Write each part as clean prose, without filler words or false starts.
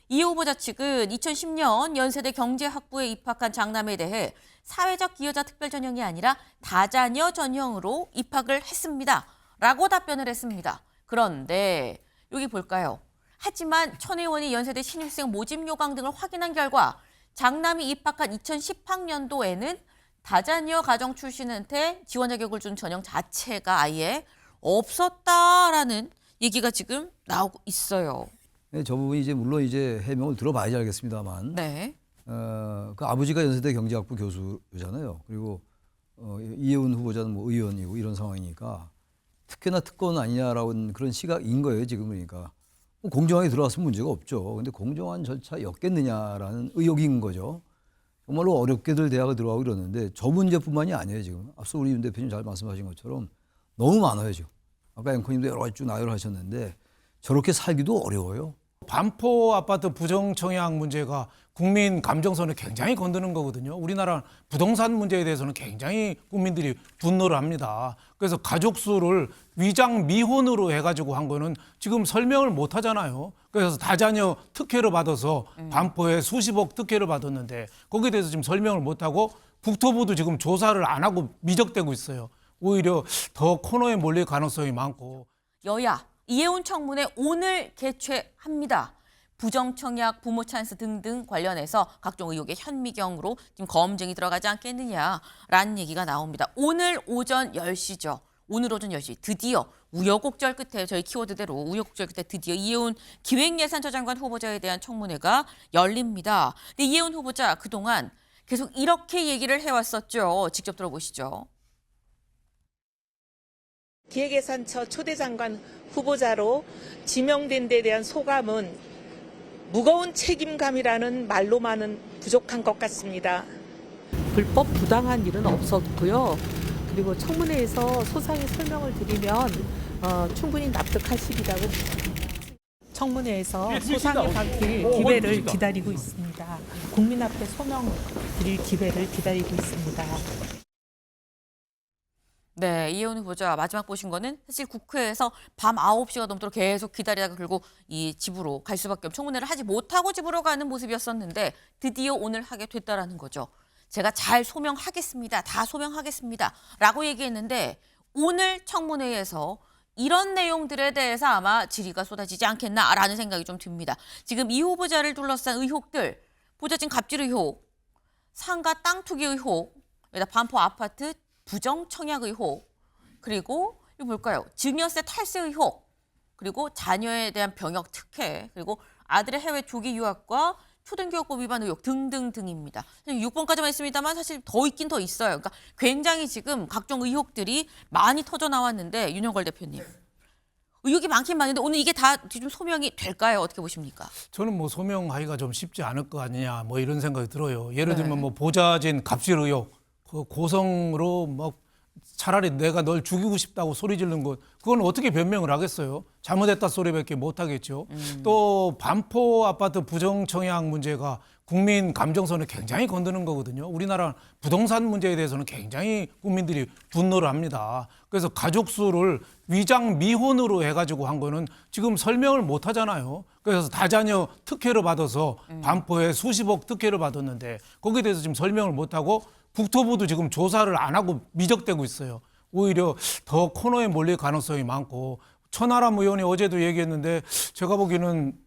이 후보자 측은 2010년 연세대 경제학부에 입학한 장남에 대해 사회적 기여자 특별 전형이 아니라 다자녀 전형으로 입학을 했습니다. 라고 답변을 했습니다. 그런데 여기 볼까요? 하지만 천 의원이 연세대 신입생 모집 요강 등을 확인한 결과 장남이 입학한 2010학년도에는 다자녀 가정 출신한테 지원 자격을 준 전형 자체가 아예 없었다라는 얘기가 지금 나오고 있어요. 네, 저 부분이 이제 물론 이제 해명을 들어봐야지 알겠습니다만, 네. 그 아버지가 연세대 경제학부 교수잖아요. 그리고 이혜훈 후보자는 뭐 의원이고 이런 상황이니까 특혜나 특권 아니냐라는 그런 시각인 거예요 지금. 그러니까 뭐 공정하게 들어왔으면 문제가 없죠. 근데 공정한 절차였겠느냐라는 의혹인 거죠. 정말로 어렵게들 대학을 들어가고 이러는데 저 문제뿐만이 아니에요 지금. 앞서 우리 윤 대표님 잘 말씀하신 것처럼 너무 많아요 지금. 아까 앵커님도 여러 가지 쭉 나열하셨는데 저렇게 살기도 어려워요. 반포 아파트 부정청약 문제가 국민 감정선을 굉장히 건드는 거거든요. 우리나라 부동산 문제에 대해서는 굉장히 국민들이 분노를 합니다. 그래서 가족 수를 위장 미혼으로 해가지고 한 거는 지금 설명을 못 하잖아요. 그래서 다자녀 특혜를 받아서 반포에 수십억 특혜를 받았는데 거기에 대해서 지금 설명을 못 하고 국토부도 지금 조사를 안 하고 미적대고 있어요. 오히려 더 코너에 몰릴 가능성이 많고. 여야 이혜훈 청문회 오늘 개최합니다. 부정청약, 부모 찬스 등등 관련해서 각종 의혹의 현미경으로 지금 검증이 들어가지 않겠느냐라는 얘기가 나옵니다. 오늘 오전 10시죠. 오늘 오전 10시 드디어 우여곡절 끝에 저희 키워드대로 우여곡절 끝에 드디어 이혜훈 기획예산처장관 후보자에 대한 청문회가 열립니다. 근데 이혜훈 후보자 그동안 계속 이렇게 얘기를 해왔었죠. 직접 들어보시죠. 기획예산처 초대장관 후보자로 지명된 데 대한 소감은 무거운 책임감이라는 말로만은 부족한 것 같습니다. 불법 부당한 일은 없었고요. 그리고 청문회에서 소상히 설명을 드리면 충분히 납득하시리라고 청문회에서 소상히 밝힐 기회를 기다리고 있습니다. 국민 앞에 소명 드릴 기회를 기다리고 있습니다. 네, 이혜훈 후보자 마지막 보신 거는 사실 국회에서 밤 9시가 넘도록 계속 기다리다가 결국 이 집으로 갈 수밖에 없고 청문회를 하지 못하고 집으로 가는 모습이었었는데 드디어 오늘 하게 됐다라는 거죠. 제가 잘 소명하겠습니다. 다 소명하겠습니다. 라고 얘기했는데 오늘 청문회에서 이런 내용들에 대해서 아마 질의가 쏟아지지 않겠나라는 생각이 좀 듭니다. 지금 이 후보자를 둘러싼 의혹들, 보좌진 갑질 의혹, 상가 땅 투기 의혹, 여기다 반포 아파트 부정 청약 의혹, 그리고 이거 뭘까요? 증여세 탈세 의혹, 그리고 자녀에 대한 병역 특혜, 그리고 아들의 해외 조기 유학과 초등교육법 위반 의혹 등등등입니다. 6번까지만 있습니다만 사실 더 있긴 더 있어요. 그러니까 굉장히 지금 각종 의혹들이 많이 터져 나왔는데 윤영걸 대표님. 의혹이 많긴 많은데 오늘 이게 다 좀 소명이 될까요? 어떻게 보십니까? 저는 뭐 소명하기가 좀 쉽지 않을 거 아니냐 뭐 이런 생각이 들어요. 예를 들면 뭐 보좌진 갑질 의혹, 그 고성으로 막 차라리 내가 널 죽이고 싶다고 소리 지르는 것, 그건 어떻게 변명을 하겠어요? 잘못했다 소리밖에 못 하겠죠. 또 반포 아파트 부정청약 문제가 국민 감정선을 굉장히 건드는 거거든요. 우리나라 부동산 문제에 대해서는 굉장히 국민들이 분노를 합니다. 그래서 가족 수를 위장 미혼으로 해가지고 한 거는 지금 설명을 못 하잖아요. 그래서 다자녀 특혜를 받아서 반포에 수십억 특혜를 받았는데 거기에 대해서 지금 설명을 못 하고 국토부도 지금 조사를 안 하고 미적대고 있어요. 오히려 더 코너에 몰릴 가능성이 많고, 천하람 의원이 어제도 얘기했는데 제가 보기에는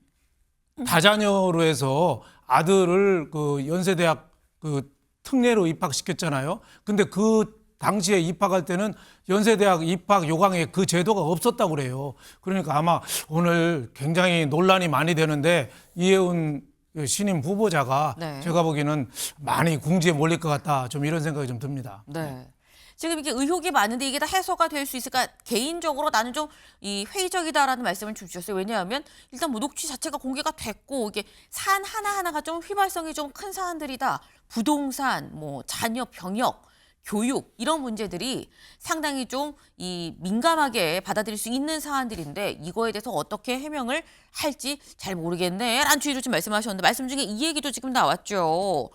다자녀로 해서 아들을 그 연세대학 그 특례로 입학시켰잖아요. 근데 그 당시에 입학할 때는 연세대학 입학 요강에 그 제도가 없었다고 그래요. 그러니까 아마 오늘 굉장히 논란이 많이 되는데 이혜훈 신임 후보자가 네. 제가 보기에는 많이 궁지에 몰릴 것 같다. 좀 이런 생각이 좀 듭니다. 네. 지금 이게 의혹이 많은데 이게 다 해소가 될 수 있을까? 개인적으로 나는 좀 이 회의적이다라는 말씀을 좀 주셨어요. 왜냐하면 일단 뭐 녹취 자체가 공개가 됐고 이게 사안 하나하나가 좀 휘발성이 좀 큰 사안들이다. 부동산, 뭐 자녀 병역, 교육 이런 문제들이 상당히 좀 이 민감하게 받아들일 수 있는 사안들인데 이거에 대해서 어떻게 해명을 할지 잘 모르겠네라는 주의로 좀 말씀하셨는데 말씀 중에 이 얘기도 지금 나왔죠.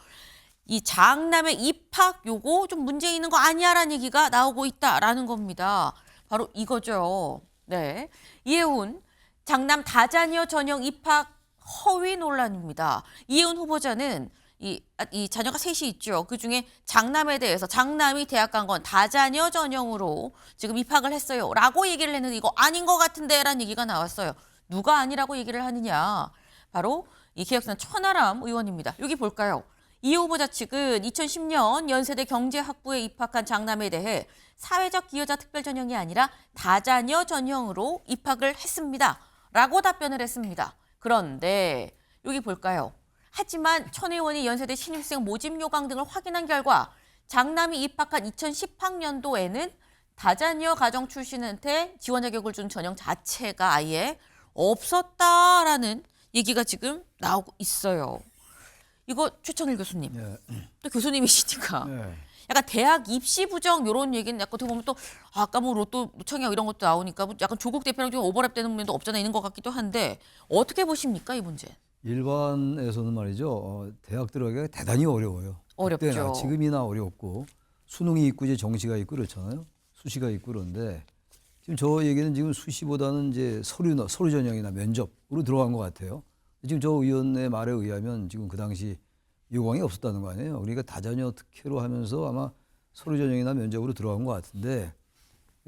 이 장남의 입학 요거 좀 문제 있는 거 아니야라는 얘기가 나오고 있다라는 겁니다. 바로 이거죠. 네, 이혜훈 장남 다자녀 전형 입학 허위 논란입니다. 이혜훈 후보자는 이 자녀가 셋이 있죠. 그중에 장남에 대해서 장남이 대학 간 건 다자녀 전형으로 지금 입학을 했어요. 라고 얘기를 했는데 이거 아닌 것 같은데 라는 얘기가 나왔어요. 누가 아니라고 얘기를 하느냐. 바로 이 개혁산 천하람 의원입니다. 여기 볼까요? 이 후보자 측은 2010년 연세대 경제학부에 입학한 장남에 대해 사회적 기여자 특별 전형이 아니라 다자녀 전형으로 입학을 했습니다. 라고 답변을 했습니다. 그런데 여기 볼까요? 하지만 천 의원이 연세대 신입생 모집 요강 등을 확인한 결과 장남이 입학한 2010학년도에는 다자녀 가정 출신한테 지원 자격을 준 전형 자체가 아예 없었다라는 얘기가 지금 나오고 있어요. 이거 최창일 교수님, 예. 또 교수님이시니까 예. 약간 대학 입시 부정 이런 얘기는 약간 어떻게 보면 또 아까 뭐 로또 노창이야 이런 것도 나오니까 뭐 약간 조국 대표랑 좀 오버랩되는 면도 없잖아 있는 것 같기도 한데 어떻게 보십니까 이 문제? 일반에서는 말이죠. 대학 들어가기가 대단히 어려워요. 어렵죠. 그때나 지금이나 어렵고 수능이 있고 이제 정시가 있고 그렇잖아요. 수시가 있고 그런데 지금 저 얘기는 지금 수시보다는 이제 서류 전형이나 면접으로 들어간 것 같아요. 지금 저 의원의 말에 의하면 지금 그 당시 요강이 없었다는 거 아니에요. 그러니까 다자녀 특혜로 하면서 아마 서류 전형이나 면접으로 들어간 것 같은데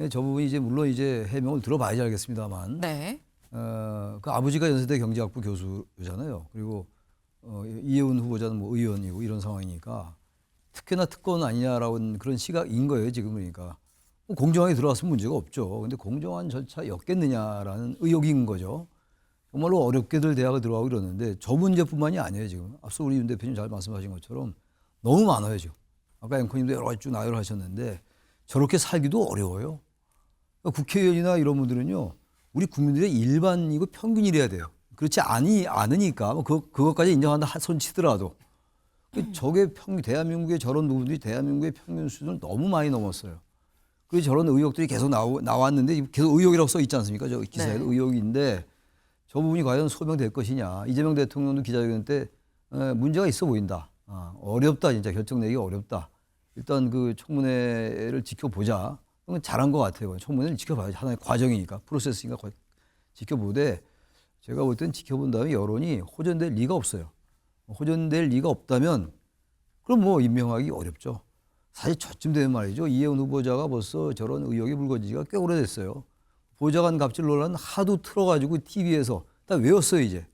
저 부분이 이제 물론 이제 해명을 들어봐야지 알겠습니다만 네. 그 아버지가 연세대 경제학부 교수잖아요. 그리고 이혜훈 후보자는 뭐 의원이고 이런 상황이니까 특혜나 특권 아니냐라는 그런 시각인 거예요. 지금 그러니까 뭐 공정하게 들어왔으면 문제가 없죠. 근데 공정한 절차였겠느냐라는 의혹인 거죠. 정말로 어렵게들 대학을 들어가고 이러는데 저 문제뿐만이 아니에요. 지금 앞서 우리 윤 대표님 잘 말씀하신 것처럼 너무 많아요. 지금 아까 앵커님도 여러 가지 쭉 나열을 하셨는데 저렇게 살기도 어려워요. 그러니까 국회의원이나 이런 분들은요. 우리 국민들의 일반이고 평균이래야 돼요. 그렇지 않으니까 뭐 그것까지 인정한다 손 치더라도 저게 대한민국의 저런 부분들이 대한민국의 평균 수준을 너무 많이 넘었어요. 그래서 저런 의혹들이 계속 나왔는데 계속 의혹이라고 써 있지 않습니까? 저 기사에도 네. 의혹인데 저 부분이 과연 소명될 것이냐. 이재명 대통령도 기자회견 때 문제가 있어 보인다. 어렵다 진짜 결정 내기 어렵다. 일단 그 청문회를 지켜보자. 그건 잘한 것 같아요. 청문회를 지켜봐야지. 하나의 과정이니까 프로세스니까 지켜보되 제가 볼 땐 지켜본 다음에 여론이 호전될 리가 없어요. 호전될 리가 없다면 그럼 뭐 임명하기 어렵죠. 사실 저쯤 되면 말이죠. 이혜훈 후보자가 벌써 저런 의혹이 불거지지가 꽤 오래됐어요. 보좌관 갑질 논란 하도 틀어가지고 TV에서 다 외웠어요 이제.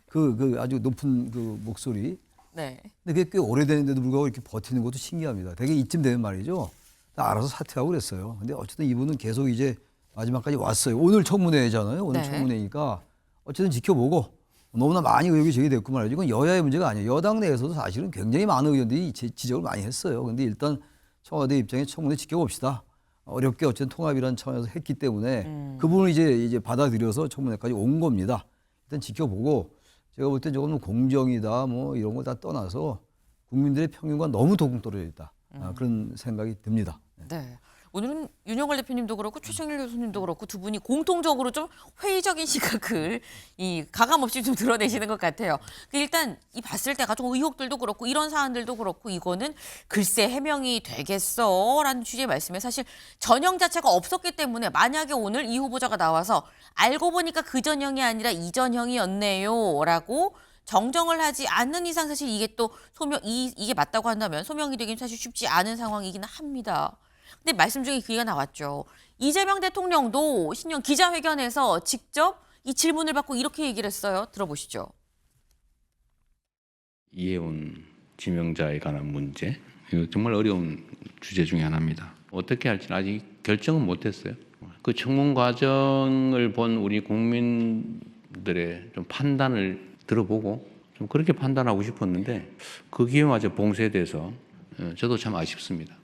그 아주 높은 그 목소리. 네. 근데 그게 꽤 오래됐는데도 불구하고 이렇게 버티는 것도 신기합니다. 되게 이쯤 되면 말이죠. 다 알아서 사퇴하고 그랬어요. 근데 어쨌든 이분은 계속 이제 마지막까지 왔어요. 오늘 청문회잖아요. 오늘 네. 청문회니까 어쨌든 지켜보고 너무나 많이 의혹이 제기됐고 말이죠. 이건 여야의 문제가 아니에요. 여당 내에서도 사실은 굉장히 많은 의원들이 지적을 많이 했어요. 근데 일단 청와대 입장에 청문회 지켜봅시다. 어렵게 어쨌든 통합이라는 차원에서 했기 때문에 그 부분을 이제 받아들여서 청문회까지 온 겁니다. 일단 지켜보고 제가 볼 때 저건 공정이다 뭐 이런 거 다 떠나서 국민들의 평균과 너무 동떨어져 있다. 그런 생각이 듭니다. 네. 오늘은 윤영걸 대표님도 그렇고 최창일 교수님도 그렇고 두 분이 공통적으로 좀 회의적인 시각을 가감 없이 좀 드러내시는 것 같아요. 일단 이 봤을 때 가족 의혹들도 그렇고 이런 사안들도 그렇고 이거는 글쎄 해명이 되겠어라는 취지의 말씀에 사실 전형 자체가 없었기 때문에 만약에 오늘 이 후보자가 나와서 알고 보니까 그 전형이 아니라 이 전형이었네요라고 정정을 하지 않는 이상 사실 이게 또 이게 맞다고 한다면 소명이 되긴 사실 쉽지 않은 상황이긴 합니다. 근데 말씀 중에 그 얘기가 나왔죠. 이재명 대통령도 신년 기자회견에서 직접 이 질문을 받고 이렇게 얘기를 했어요. 들어보시죠. 이혜훈 지명자에 관한 문제, 이거 정말 어려운 주제 중에 하나입니다. 어떻게 할지는 아직 결정은 못했어요. 그 청문 과정을 본 우리 국민들의 좀 판단을 들어보고 좀 그렇게 판단하고 싶었는데 그 기회마저 봉쇄돼서 저도 참 아쉽습니다.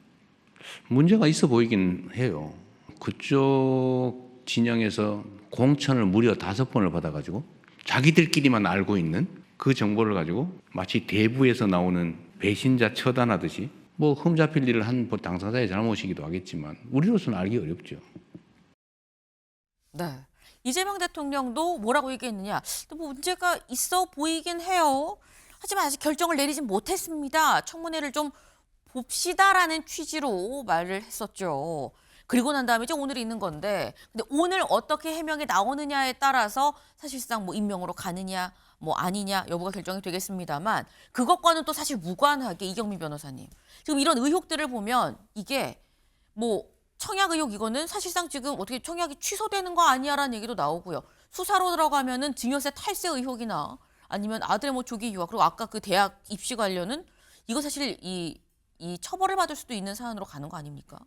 문제가 있어 보이긴 해요. 그쪽 진영에서 공천을 무려 5번을 받아가지고 자기들끼리만 알고 있는 그 정보를 가지고 마치 대부에서 나오는 배신자 처단하듯이 뭐 흠잡힐 일을 한 당사자의 잘못이기도 하겠지만 우리로서는 알기 어렵죠. 네. 이재명 대통령도 뭐라고 얘기했느냐. 또 뭐 문제가 있어 보이긴 해요. 하지만 아직 결정을 내리진 못했습니다. 청문회를 좀 봅시다라는 취지로 말을 했었죠. 그리고 난 다음에 이제 오늘 있는 건데, 근데 오늘 어떻게 해명이 나오느냐에 따라서 사실상 뭐 임명으로 가느냐 뭐 아니냐 여부가 결정이 되겠습니다만, 그것과는 또 사실 무관하게 이경민 변호사님, 지금 이런 의혹들을 보면 이게 뭐 청약 의혹, 이거는 사실상 지금 어떻게 청약이 취소되는 거 아니야라는 얘기도 나오고요. 수사로 들어가면은 증여세 탈세 의혹이나 아니면 아들의 뭐 조기 유학, 그리고 아까 그 대학 입시 관련은 이거 사실 이 처벌을 받을 수도 있는 사안으로 가는 거 아닙니까?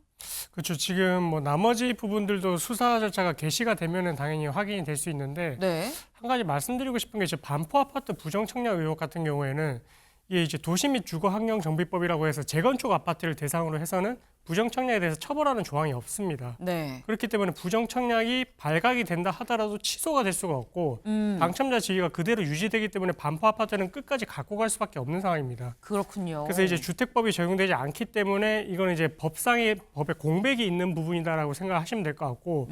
그렇죠. 지금 뭐 나머지 부분들도 수사 절차가 개시가 되면은 당연히 확인이 될 수 있는데 네. 한 가지 말씀드리고 싶은 게 이제 반포 아파트 부정 청약 의혹 같은 경우에는 이게 이제 도시 및 주거 환경 정비법이라고 해서 재건축 아파트를 대상으로 해서는 부정 청약에 대해서 처벌하는 조항이 없습니다. 네. 그렇기 때문에 부정 청약이 발각이 된다 하더라도 취소가 될 수가 없고 당첨자 지위가 그대로 유지되기 때문에 반포 아파트는 끝까지 갖고 갈 수밖에 없는 상황입니다. 그렇군요. 그래서 이제 주택법이 적용되지 않기 때문에 이거는 이제 법에 공백이 있는 부분이다라고 생각하시면 될 것 같고,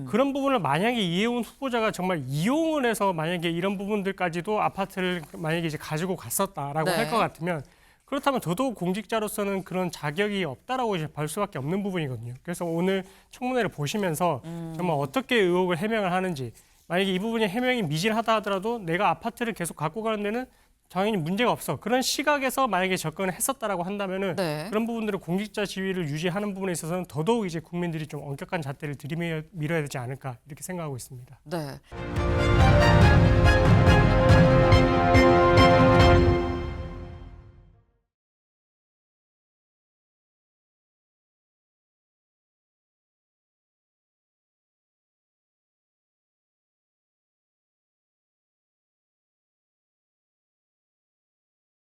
그런 부분을 만약에 이혜훈 후보자가 정말 이용을 해서 만약에 이런 부분들까지도 아파트를 만약에 이제 가지고 갔었다라고 네. 할 것 같으면, 그렇다면 더더욱 공직자로서는 그런 자격이 없다라고 이제 볼 수밖에 없는 부분이거든요. 그래서 오늘 청문회를 보시면서 정말 어떻게 의혹을 해명을 하는지, 만약에 이 부분이 해명이 미진하다 하더라도 내가 아파트를 계속 갖고 가는 데는 당연히 문제가 없어. 그런 시각에서 만약에 접근을 했었다라고 한다면은 네. 그런 부분들은 공직자 지위를 유지하는 부분에 있어서는 더더욱 이제 국민들이 좀 엄격한 잣대를 들이밀어야 되지 않을까 이렇게 생각하고 있습니다. 네.